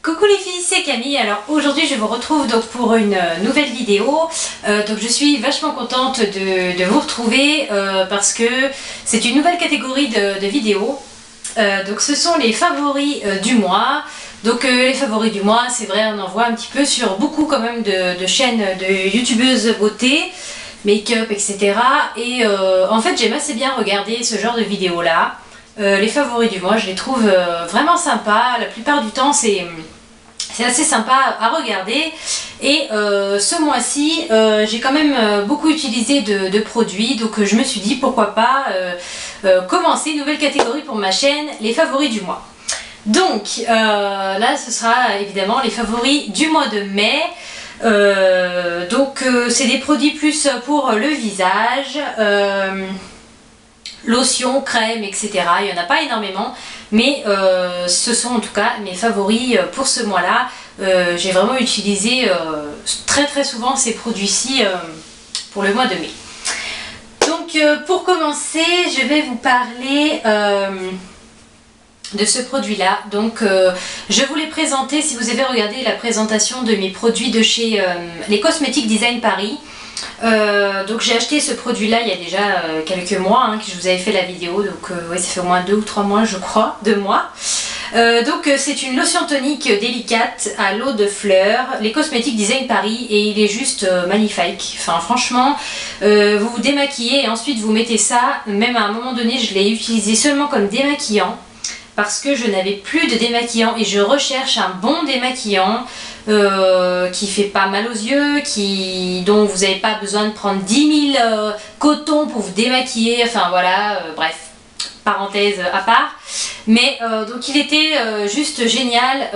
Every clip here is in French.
Coucou les filles, c'est Camille. Alors aujourd'hui je vous retrouve donc pour une nouvelle vidéo. Donc je suis vachement contente de vous retrouver parce que c'est une nouvelle catégorie de vidéos. Donc ce sont les favoris du mois. Donc les favoris du mois, c'est vrai, on en voit un petit peu sur beaucoup quand même de chaînes de youtubeuses beauté, make-up, etc. Et en fait j'aime assez bien regarder ce genre de vidéos là. Les favoris du mois, je les trouve vraiment sympas. La plupart du temps c'est assez sympa à regarder. Et ce mois-ci j'ai quand même beaucoup utilisé de produits, donc je me suis dit pourquoi pas commencer une nouvelle catégorie pour ma chaîne, les favoris du mois. Donc là ce sera évidemment les favoris du mois de mai. C'est des produits plus pour le visage, lotion, crème, etc. Il n'y en a pas énormément, mais ce sont en tout cas mes favoris pour ce mois-là. J'ai vraiment utilisé très souvent ces produits-ci pour le mois de mai. Donc pour commencer, je vais vous parler de ce produit-là. Donc je vous l'ai présenté, si vous avez regardé la présentation de mes produits de chez les Cosmétiques Design Paris. Donc j'ai acheté ce produit là il y a déjà quelques mois que je vous avais fait la vidéo, donc ouais, ça fait au moins 2 ou 3 mois je crois, 2 mois. C'est une lotion tonique délicate à l'eau de fleurs, les Cosmétiques Design Paris, et il est juste magnifique. Enfin franchement, vous vous démaquillez et ensuite vous mettez ça. Même à un moment donné je l'ai utilisé seulement comme démaquillant parce que je n'avais plus de démaquillant et je recherche un bon démaquillant qui fait pas mal aux yeux, dont vous n'avez pas besoin de prendre 10 000 cotons pour vous démaquiller, enfin voilà, bref, parenthèse à part. Mais donc il était juste génial.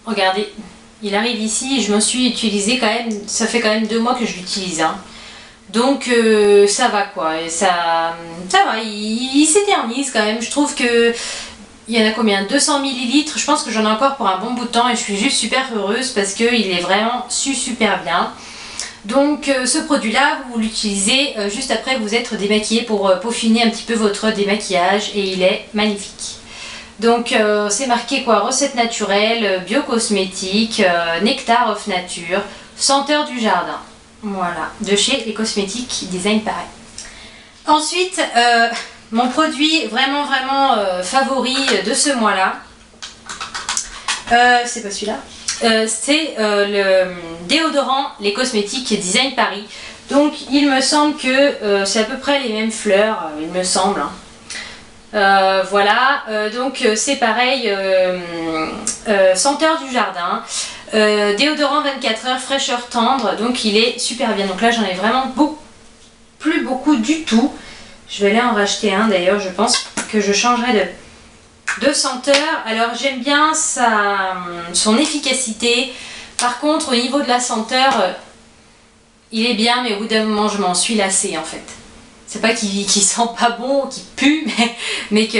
Regardez, il arrive ici, je me suis utilisé quand même, ça fait quand même 2 mois que je l'utilise, hein. Donc ça va quoi, et ça va, il s'éternise quand même. Je trouve que il y en a combien, 200 ml, je pense que j'en ai encore pour un bon bout de temps et je suis juste super heureuse parce qu'il est vraiment super bien. Donc ce produit là vous l'utilisez juste après vous être démaquillé pour peaufiner un petit peu votre démaquillage, et il est magnifique. Donc c'est marqué quoi, recette naturelle, bio-cosmétique, nectar of nature, senteur du jardin. Voilà, de chez les Cosmétiques Design Paris. Ensuite, mon produit vraiment favori de ce mois-là, c'est pas celui-là, c'est le déodorant les Cosmétiques Design Paris. Donc il me semble que c'est à peu près les mêmes fleurs, il me semble, hein. Voilà, donc c'est pareil, senteur du jardin. Déodorant 24 heures, fraîcheur tendre, donc il est super bien. Donc là j'en ai vraiment plus beaucoup du tout. Je vais aller en racheter un d'ailleurs, je pense que je changerai de senteur. Alors j'aime bien son efficacité. Par contre au niveau de la senteur, il est bien, mais au bout d'un moment je m'en suis lassée en fait. C'est pas qu'il sent pas bon, qu'il pue, mais que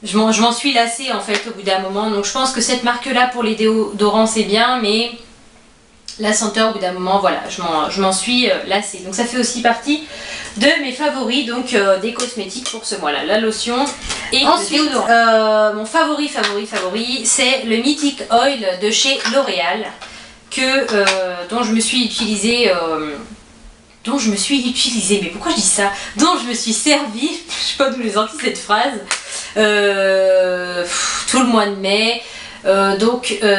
je m'en suis lassée en fait au bout d'un moment. Donc je pense que cette marque là pour les déodorants c'est bien, mais la senteur au bout d'un moment, voilà, je m'en suis lassée. Donc ça fait aussi partie de mes favoris, donc des cosmétiques pour ce mois là, la lotion et ensuite, le déodorant. Mon favori c'est le Mythic Oil de chez L'Oréal, dont je me suis utilisé mais pourquoi je dis ça, dont je me suis servi, je sais pas d'où j'ai sorti cette phrase, tout le mois de mai.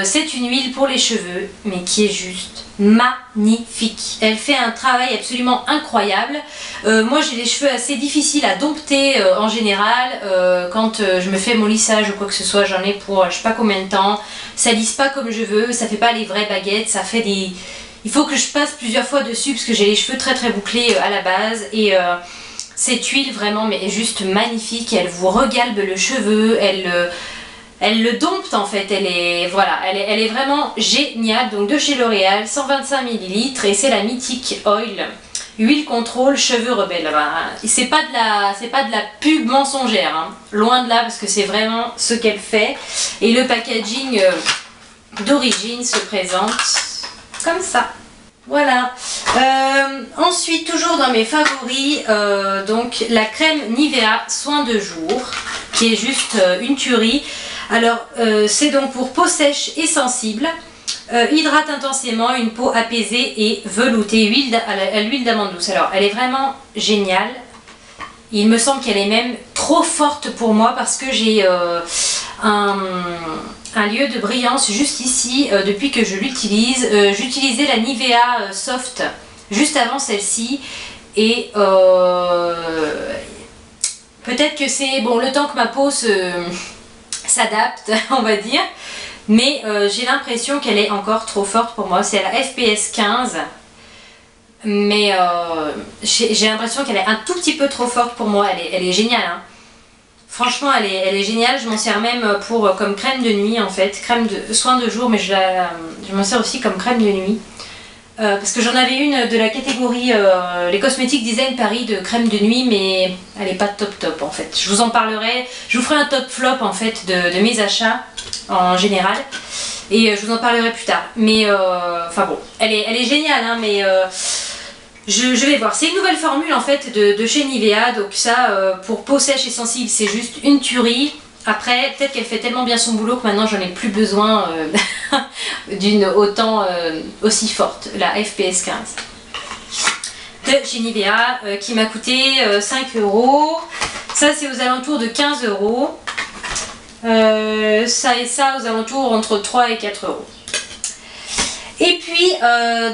C'est une huile pour les cheveux, mais qui est juste magnifique. Elle fait un travail absolument incroyable. Moi j'ai les cheveux assez difficiles à dompter en général. Quand je me fais mon lissage ou quoi que ce soit, j'en ai pour je sais pas combien de temps. Ça lisse pas comme je veux, ça fait pas les vraies baguettes, ça fait des... Il faut que je passe plusieurs fois dessus parce que j'ai les cheveux très bouclés à la base, et cette huile vraiment mais est juste magnifique. Elle vous regalbe le cheveu, elle le dompte en fait, elle est vraiment géniale. Donc de chez L'Oréal, 125 ml, et c'est la Mythic Oil, huile contrôle cheveux rebelles. C'est pas de la pub mensongère, hein. Loin de là, parce que c'est vraiment ce qu'elle fait. Et le packaging d'origine se présente comme ça. Voilà. Ensuite, toujours dans mes favoris, donc la crème Nivea soin de jour, qui est juste une tuerie. Alors c'est donc pour peau sèche et sensible. Hydrate intensément, une peau apaisée et veloutée, à l'huile d'amande douce. Alors elle est vraiment géniale. Il me semble qu'elle est même trop forte pour moi parce que j'ai un lieu de brillance juste ici depuis que je l'utilise. J'utilisais la Nivea Soft juste avant celle-ci et peut-être que c'est bon le temps que ma peau s'adapte, on va dire. Mais j'ai l'impression qu'elle est encore trop forte pour moi. C'est la FPS 15. Mais j'ai l'impression qu'elle est un tout petit peu trop forte pour moi. Elle est géniale. Hein. Franchement, elle est géniale. Je m'en sers même comme crème de nuit en fait. Crème de soin de jour, mais je m'en sers aussi comme crème de nuit. Parce que j'en avais une de la catégorie les cosmétiques design Paris de crème de nuit, mais elle n'est pas top en fait. Je vous en parlerai, je vous ferai un top flop en fait de mes achats en général et je vous en parlerai plus tard. Mais enfin bon, elle est géniale hein, mais je vais voir. C'est une nouvelle formule en fait de chez Nivea, donc ça pour peau sèche et sensible c'est juste une tuerie. Après, peut-être qu'elle fait tellement bien son boulot que maintenant j'en ai plus besoin d'une autant aussi forte, la FPS 15 de chez Nivea qui m'a coûté 5 €. Ça c'est aux alentours de 15 €. Ça et ça aux alentours entre 3 et 4 €. Et puis,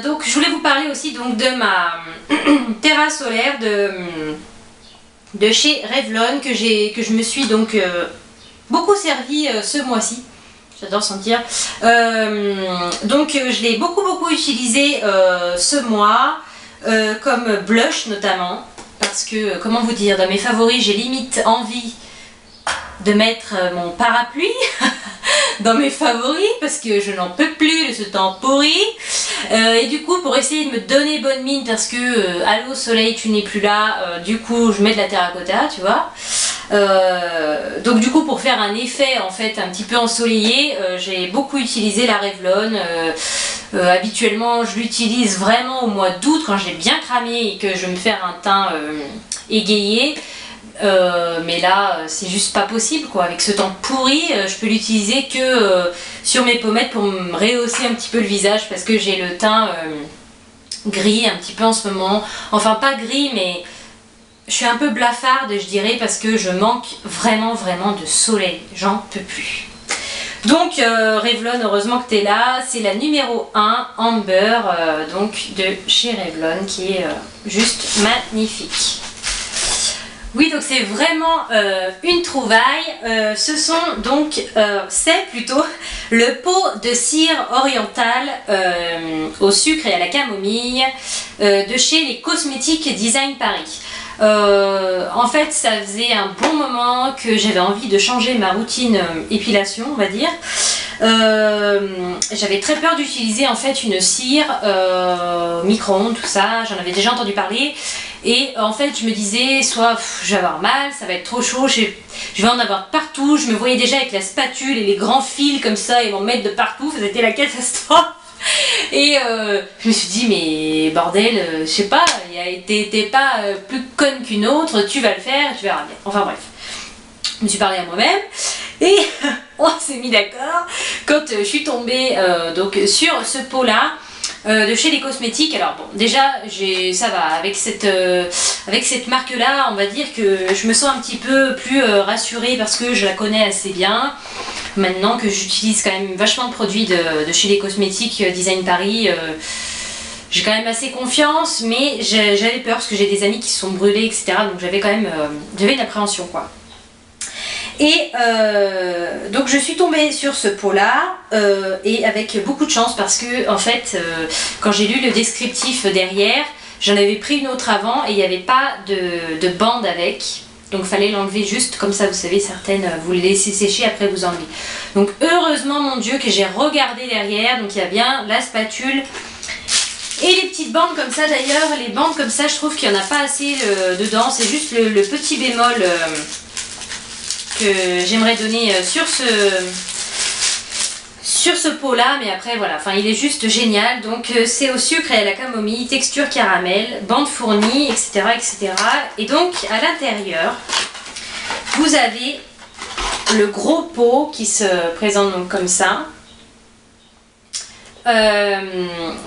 donc je voulais vous parler aussi donc, de ma terrasse solaire de chez Revlon que je me suis donc beaucoup servi ce mois-ci. J'adore sentir. Donc je l'ai beaucoup utilisé ce mois comme blush notamment parce que comment vous dire, dans mes favoris j'ai limite envie de mettre mon parapluie dans mes favoris parce que je n'en peux plus de ce temps pourri et du coup pour essayer de me donner bonne mine parce que allô soleil tu n'es plus là, du coup je mets de la terracotta tu vois. Donc du coup pour faire un effet en fait un petit peu ensoleillé j'ai beaucoup utilisé la Revlon. Habituellement je l'utilise vraiment au mois d'août quand j'ai bien cramé et que je veux me faire un teint égayé. Mais là c'est juste pas possible quoi, avec ce temps pourri je peux l'utiliser que sur mes pommettes pour me rehausser un petit peu le visage parce que j'ai le teint gris un petit peu en ce moment, enfin pas gris mais je suis un peu blafarde je dirais parce que je manque vraiment de soleil, j'en peux plus. Donc Revlon, heureusement que tu es là, c'est la numéro 1 Amber donc de chez Revlon qui est juste magnifique. Oui, donc c'est vraiment une trouvaille. Ce sont donc, c'est plutôt le pot de cire orientale au sucre et à la camomille de chez les Cosmétiques Design Paris. En fait, ça faisait un bon moment que j'avais envie de changer ma routine épilation, on va dire. J'avais très peur d'utiliser en fait une cire micro-ondes, tout ça, j'en avais déjà entendu parler. Et en fait je me disais soit je vais avoir mal, ça va être trop chaud, je vais en avoir partout. Je me voyais déjà avec la spatule et les grands fils comme ça et m'en mettre de partout, c'était la catastrophe. Et je me suis dit mais bordel, je sais pas, t'es pas plus conne qu'une autre, tu vas le faire, tu verras bien. Enfin bref, je me suis parlé à moi-même et on s'est mis d'accord quand je suis tombée donc sur ce pot là. De chez les cosmétiques. Alors bon, déjà ça va avec cette marque là, on va dire que je me sens un petit peu plus rassurée parce que je la connais assez bien maintenant que j'utilise quand même vachement de produits de chez les Cosmétiques Design Paris. J'ai quand même assez confiance, mais j'avais peur parce que j'ai des amis qui se sont brûlés etc, donc j'avais quand même j'avais une appréhension quoi. Et donc je suis tombée sur ce pot là et avec beaucoup de chance parce que en fait quand j'ai lu le descriptif derrière, j'en avais pris une autre avant et il n'y avait pas de bande avec, donc il fallait l'enlever juste comme ça, vous savez certaines vous les laissez sécher après vous enlevez. Donc heureusement mon Dieu que j'ai regardé derrière, donc il y a bien la spatule et les petites bandes comme ça. D'ailleurs les bandes comme ça je trouve qu'il n'y en a pas assez dedans, c'est juste le petit bémol que j'aimerais donner sur ce pot là, mais après voilà, enfin il est juste génial. Donc c'est au sucre et à la camomille, texture caramel, bande fournie etc. Et donc à l'intérieur vous avez le gros pot qui se présente donc comme ça.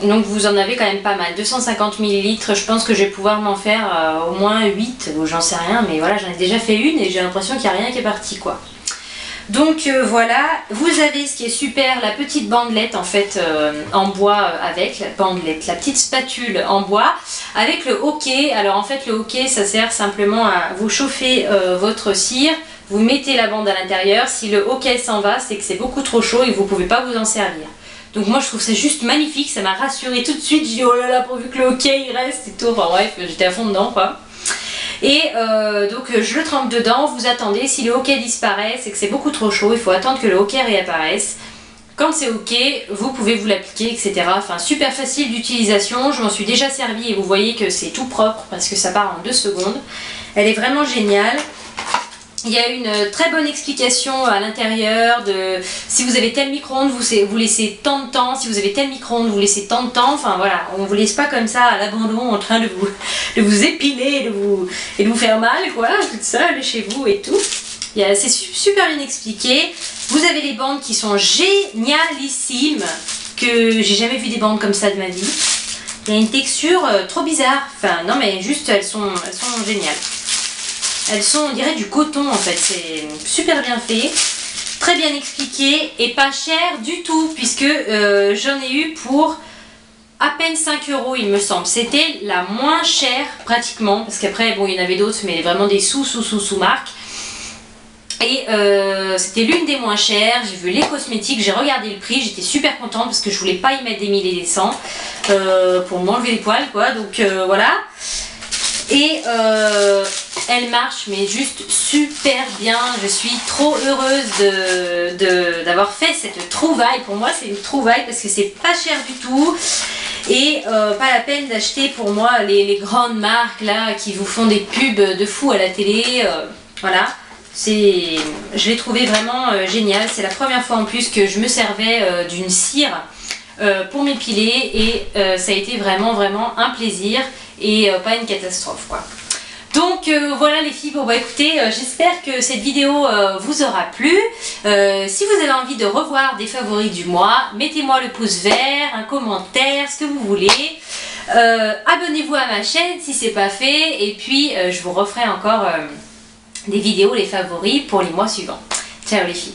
Donc vous en avez quand même pas mal, 250 ml, je pense que je vais pouvoir m'en faire au moins 8, ou j'en sais rien, mais voilà, j'en ai déjà fait une et j'ai l'impression qu'il n'y a rien qui est parti quoi. Donc voilà, vous avez ce qui est super, la petite bandelette en fait en bois avec, la bandelette, la petite spatule en bois avec le hoquet. Alors en fait le hoquet ça sert simplement à vous chauffer votre cire, vous mettez la bande à l'intérieur, si le hoquet s'en va c'est que c'est beaucoup trop chaud et vous ne pouvez pas vous en servir. Donc moi je trouve ça juste magnifique, ça m'a rassurée tout de suite, j'ai dit oh là là pourvu que le hoquet il reste et tout, enfin bref j'étais à fond dedans quoi. Et donc je le trempe dedans, vous attendez, si le hoquet disparaît c'est que c'est beaucoup trop chaud, il faut attendre que le hoquet réapparaisse. Quand c'est ok, vous pouvez vous l'appliquer etc. Enfin super facile d'utilisation, je m'en suis déjà servi et vous voyez que c'est tout propre parce que ça part en 2 secondes. Elle est vraiment géniale. Il y a une très bonne explication à l'intérieur de si vous avez tel micro-ondes, vous laissez tant de temps, si vous avez tel micro-ondes, vous laissez tant de temps. Enfin voilà, on ne vous laisse pas comme ça à l'abandon en train de vous épiler et de vous faire mal, quoi, toute seule chez vous et tout. C'est super bien expliqué. Vous avez les bandes qui sont génialissimes, que j'ai jamais vu des bandes comme ça de ma vie. Il y a une texture trop bizarre. Enfin non mais juste elles sont géniales. Elles sont, on dirait, du coton en fait, c'est super bien fait, très bien expliqué et pas cher du tout puisque j'en ai eu pour à peine 5 € il me semble. C'était la moins chère pratiquement parce qu'après bon il y en avait d'autres mais vraiment des sous-marques. Et c'était l'une des moins chères, j'ai vu les cosmétiques, j'ai regardé le prix, j'étais super contente parce que je voulais pas y mettre des 1000 et des 100 pour m'enlever les poils quoi, donc voilà. Et elle marche mais juste super bien, je suis trop heureuse d'avoir fait cette trouvaille. Pour moi c'est une trouvaille parce que c'est pas cher du tout et pas la peine d'acheter pour moi les grandes marques là qui vous font des pubs de fou à la télé, voilà. Je l'ai trouvé vraiment génial, c'est la première fois en plus que je me servais d'une cire pour m'épiler et ça a été vraiment un plaisir et pas une catastrophe quoi. Donc voilà les filles, bon bah écoutez, j'espère que cette vidéo vous aura plu. Si vous avez envie de revoir des favoris du mois, mettez-moi le pouce vert, un commentaire, ce que vous voulez. Abonnez-vous à ma chaîne si c'est pas fait et puis je vous referai encore des vidéos les favoris pour les mois suivants. Ciao les filles.